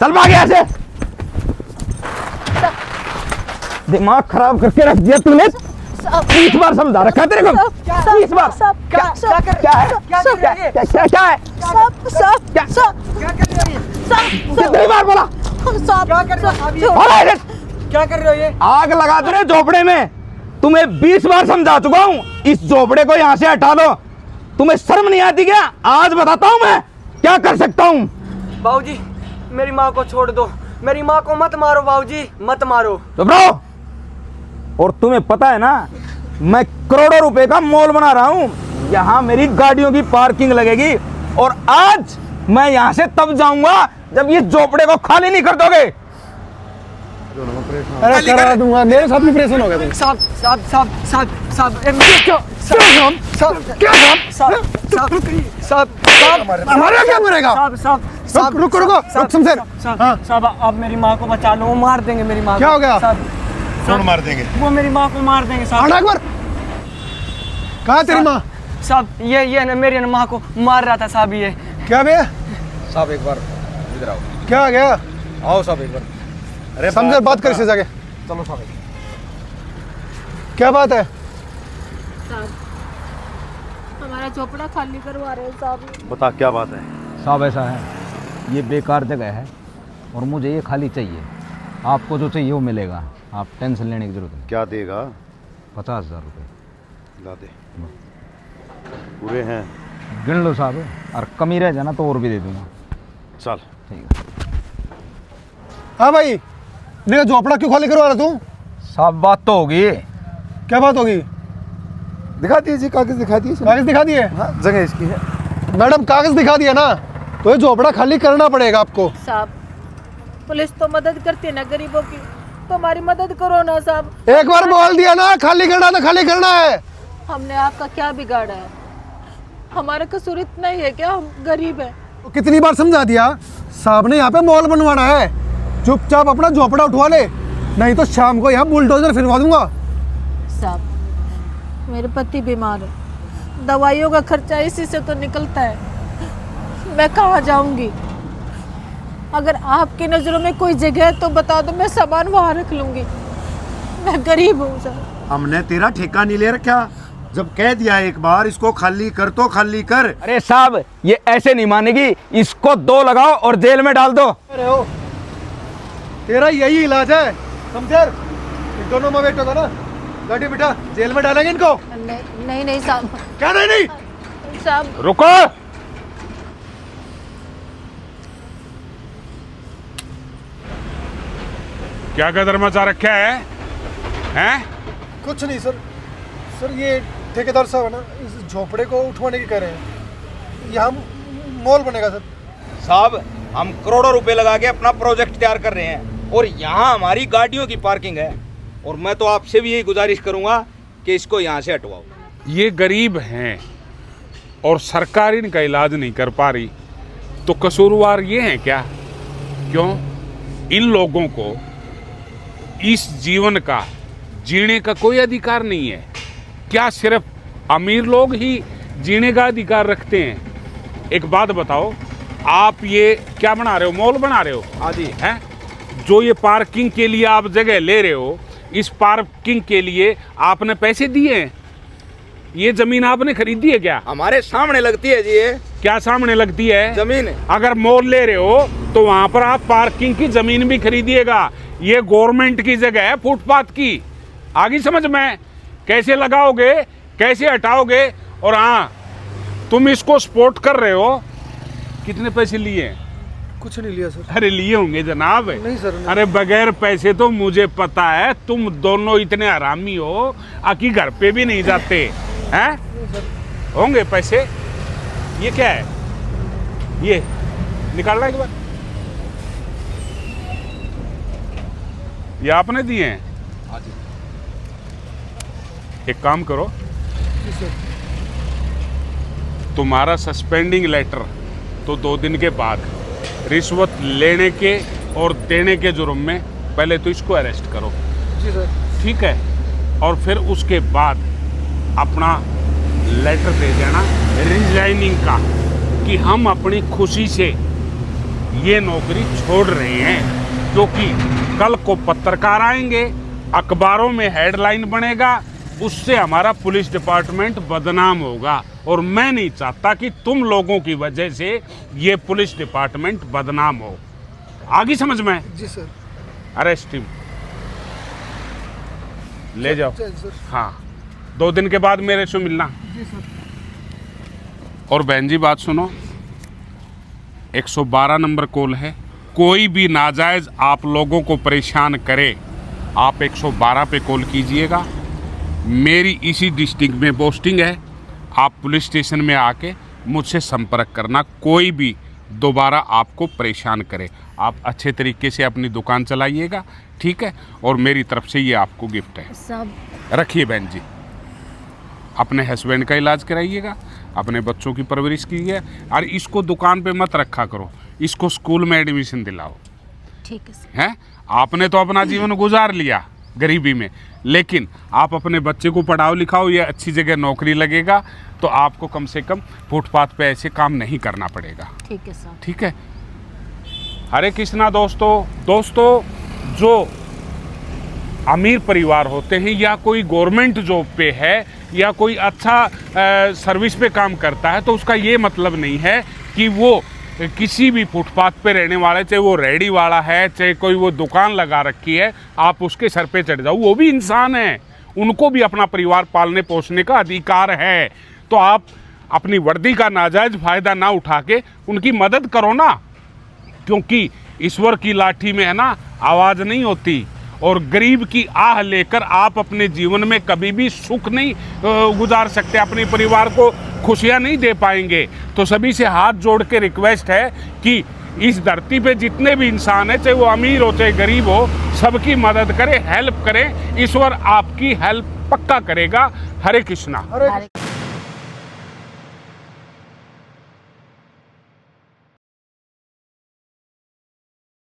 चल भाग यहाँ से। दिमाग खराब करके रख दिया तूने। 30 बार समझा रखा है तेरे को। 30 बार। क्या है? क्या है? कितनी बार बोला? क्या कर रहे हो ये? आग लगा दे झोपड़े में। तुम्हें 20 बार समझा चुका हूँ, इस झोपड़े को यहाँ से हटा दो। तुम्हें शर्म नहीं आती क्या? आज बताता हूँ मैं क्या कर सकता हूँ। बाबूजी, मेरी माँ को छोड़ दो, मेरी माँ को मत मारो बाबूजी, मत मारो। चुप रहो। और तुम्हें पता है ना, मैं करोड़ों रुपए का मॉल बना रहा हूँ। यहाँ मेरी गाड़ियों की पार्किंग लगेगी और आज मैं यहाँ से तब जाऊंगा जब ये झोपड़े को खाली नहीं कर दोगे। अरे करा दूंगा, मेरे साथ भी परेशान हो गया तुम। साहब साहब साहब साहब साहब हमारा क्या मरेगा? रुको रुको रुक शमशेर। साहब आप मेरी माँ को बचा लो, वो मार देंगे मेरी माँ को। क्या हो गया? कौन मार देंगे? वो मेरी माँ को मार देंगे साहब। आना एक बार। कहाँ तेरी माँ? साहब ये ना मेरी माँ को मार रहा था साहब। ये क्या बे? साहब एक बार इधर आओ। क्या आ गया? आओ साहब एक बार। अरे शमशेर बात कर इससे जाके। चलो साहब। क्या बात है? साहब हमारा झोपड़ा खाली करवा रहे हैं साहब। बता क्या बात है? साहब ऐसा है, ये बेकार जगह है और मुझे ये खाली चाहिए। आपको जो चाहिए वो मिलेगा, आप टेंशन लेने की जरूरत नहीं। क्या देगा? 50,000 रुपये ला दे। पूरे हैं? गिन लो साहब, और कमी रह जाना तो और भी दे दूंगा। चल ठीक है हाँ भाई, मेरा झोपड़ा क्यों खाली करवा रहा तू? साहब बात तो होगी। क्या बात होगी? दिखा दीजिए, कागज दिखा दीजिए। कागज दिखा दिए? हाँ, जगह इसकी है। मैडम कागज दिखा दिया ना, तो ये झोपड़ा खाली करना पड़ेगा आपको। साहब पुलिस तो मदद करती है ना गरीबों की, तो हमारी मदद करो ना साहब। एक बार बोल दिया ना, खाली करना तो खाली करना है। हमने आपका क्या बिगाड़ा है? हमारा कसूर इतना ही है क्या? हम गरीब हैं। तो कितनी बार समझा दिया, साहब ने यहाँ पे मॉल बनवाना है, चुपचाप अपना झोपड़ा उठवा ले, नहीं तो शाम को यहाँ बुलडोजर फिरवा दूंगा। साहब मेरे पति बीमार है, दवाइयों का खर्चा इसी से तो निकलता है। मैं कहाँ जाऊंगी? अगर आपकी नज़रों में कोई जगह है तो बता दो, मैं सामान वहाँ रख लूंगी। मैं गरीब हूँ सर। हमने तेरा ठेका नहीं ले रखा। जब कह दिया एक बार इसको खाली कर तो खाली कर। अरे साहब ये ऐसे नहीं मानेगी, इसको 2 लगाओ और जेल में डाल दो। अरे ओ, तेरा यही इलाज है शमशेर? इन दोनों में बैठोगा ना, गाड़ी बेटा जेल में डालेंगे इनको। नहीं नहीं साहब। क्या नहीं नहीं? साहब रुको। क्या गदर मचा रखा है? हैं? कुछ नहीं सर। सर ये ठेकेदार साहब है ना, इस झोपड़े को उठवाने की कह रहे हैं, यहाँ मॉल बनेगा सर। साहब हम करोड़ों रुपए लगा के अपना प्रोजेक्ट तैयार कर रहे हैं और यहाँ हमारी गाड़ियों की पार्किंग है, और मैं तो आपसे भी यही गुजारिश करूंगा कि इसको यहाँ से हटवाओ। ये गरीब हैं और सरकार इनका इलाज नहीं कर पा रही, तो कसूरवार ये हैं क्या? क्यों? इन लोगों को इस जीवन का जीने का कोई अधिकार नहीं है क्या? सिर्फ अमीर लोग ही जीने का अधिकार रखते हैं? एक बात बताओ, आप ये क्या बना रहे हो? मॉल बना रहे हो? हाँ जी। हैं? जो ये पार्किंग के लिए आप जगह ले रहे हो, इस पार्किंग के लिए आपने पैसे दिए हैं? ये जमीन आपने खरीदी है क्या? हमारे सामने लगती है जी ये। क्या सामने लगती है? जमीन। अगर मॉल ले रहे हो तो वहां पर आप पार्किंग की जमीन भी खरीदिएगा। ये गवर्नमेंट की जगह है, फुटपाथ की। आगे समझ में? कैसे लगाओगे, कैसे हटाओगे? और हाँ, तुम इसको सपोर्ट कर रहे हो। कितने पैसे लिए? कुछ नहीं लिया सर। अरे लिए होंगे जनाब। नहीं सर, नहीं। अरे बगैर पैसे तो मुझे पता है तुम दोनों इतने हरामी हो, आकी घर पे भी नहीं जाते हैं। होंगे पैसे। ये क्या है? ये निकालना एक बार। ये आपने दिए हैं? एक काम करो, तुम्हारा सस्पेंडिंग लेटर तो 2 दिन के बाद, रिश्वत लेने के और देने के जुर्म में पहले तो इसको अरेस्ट करो। जी सर। ठीक है? और फिर उसके बाद अपना लेटर दे देना रिजाइनिंग का, कि हम अपनी खुशी से ये नौकरी छोड़ रहे हैं, क्योंकि कल को पत्रकार आएंगे, अखबारों में हेडलाइन बनेगा, उससे हमारा पुलिस डिपार्टमेंट बदनाम होगा। और मैं नहीं चाहता कि तुम लोगों की वजह से ये पुलिस डिपार्टमेंट बदनाम हो। आगे समझ में? जी सर। अरेस्ट हिम, ले जाओ। जय सर। हाँ, 2 दिन के बाद मेरे से मिलना। जी सर। और बहन जी बात सुनो, 112 नंबर कॉल है, कोई भी नाजायज आप लोगों को परेशान करे, आप 112 पे कॉल कीजिएगा। मेरी इसी डिस्ट्रिक्ट में पोस्टिंग है, आप पुलिस स्टेशन में आके मुझसे संपर्क करना। कोई भी दोबारा आपको परेशान करे, आप अच्छे तरीके से अपनी दुकान चलाइएगा, ठीक है? और मेरी तरफ से ये आपको गिफ्ट है। सब रखिए बहन जी, अपने हस्बैंड का इलाज कराइएगा, अपने बच्चों की परवरिश कीजिए, और इसको दुकान पे मत रखा करो, इसको स्कूल में एडमिशन दिलाओ। ठीक है सर। हैं? आपने तो अपना जीवन गुजार लिया गरीबी में, लेकिन आप अपने बच्चे को पढ़ाओ लिखाओ, ये अच्छी जगह नौकरी लगेगा, तो आपको कम से कम फुटपाथ पे ऐसे काम नहीं करना पड़ेगा। ठीक है सर। ठीक है? हरे कृष्णा दोस्तों, जो अमीर परिवार होते हैं या कोई गवर्नमेंट जॉब पे है या कोई अच्छा सर्विस पे काम करता है, तो उसका ये मतलब नहीं है कि वो किसी भी फुटपाथ पे रहने वाले, चाहे वो रेहड़ी वाला है, चाहे कोई वो दुकान लगा रखी है, आप उसके सर पे चढ़ जाओ। वो भी इंसान है, उनको भी अपना परिवार पालने पोसने का अधिकार है। तो आप अपनी वर्दी का नाजायज फायदा ना उठा के उनकी मदद करो ना, क्योंकि ईश्वर की लाठी में है ना आवाज़ नहीं होती, और गरीब की आह लेकर आप अपने जीवन में कभी भी सुख नहीं गुजार सकते, अपने परिवार को खुशियां नहीं दे पाएंगे। तो सभी से हाथ जोड़ के रिक्वेस्ट है कि इस धरती पे जितने भी इंसान हैं, चाहे वो अमीर हो चाहे गरीब हो, सबकी मदद करें, हेल्प करें। ईश्वर आपकी हेल्प पक्का करेगा। हरे कृष्णा। अरे